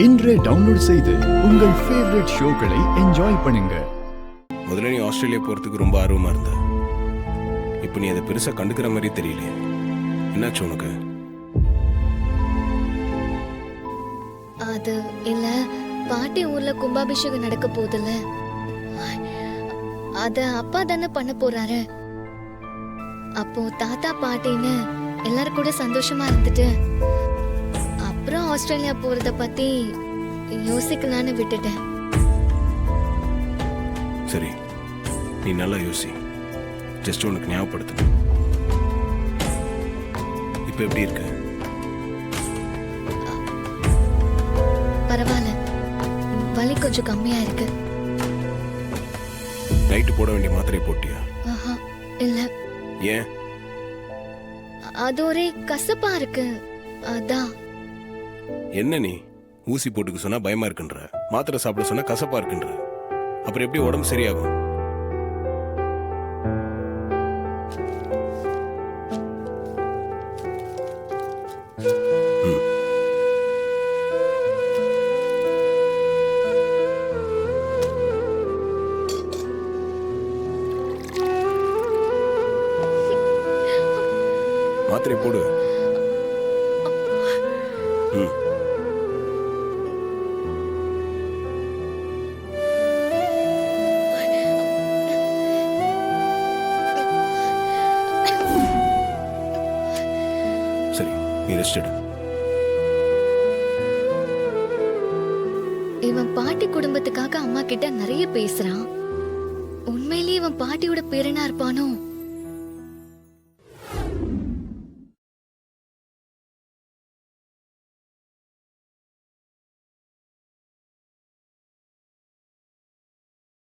இன்றே டவுன்லோட் செய்து உங்கள் ஃபேவரட் ஷோக்களை என்ஜாய் பண்ணுங்க. முதல்ல நீ ஆஸ்திரேலியா போறதுக்கு ரொம்ப ஆர்வமா இருந்த. இப்போ நீ அதை பெருசா கண்டுக்கிற மாதிரி தெரியலையே. என்னாச்சு உனக்கு? அது இல்ல, பாட்டி ஊர்ல கும்பாபிஷேகம் நடக்க போகுதுல்ல, அத அப்பா தானே பண்ண போறாரு. அப்போ தாத்தா பாட்டின்னு எல்லாரும் கூட சந்தோஷமா இருந்துட்டு அப்புறம் ஆஸ்திரேலியா போறத பத்தி யோசிக்கலான்னு விட்டுட்டேன். சரி, நீ நல்லா யோசி. ஜஸ்ட் உனக்கு ஞாபகப்படுத்து. இப்போ எப்படி இருக்க? பரவாயில்ல, வலி கொஞ்சம் கம்மியா இருக்கு. நைட்டு போட வேண்டிய மாத்திரை போட்டியா? ஆஹா, இல்ல. ஏன்? அது ஒரே கசப்பா இருக்கு, அதான். என்ன நீ ஊசி போட்டுக்க சொன்னா பயமா இருக்குன்ற, மாத்திரை சாப்பிட சொன்னா கசப்பா இருக்குன்ற, அப்புறம் எப்படி உடம்பு சரியாகும்? மாத்திரை போடு. சரி, நீ ரெஸ்ட் எடு. இவன் பாட்டி குடும்பத்துக்காக அம்மா கிட்ட நிறைய பேசுறான். உண்மையிலேயே இவன் பாட்டியோட பேரனா இருப்பானோ?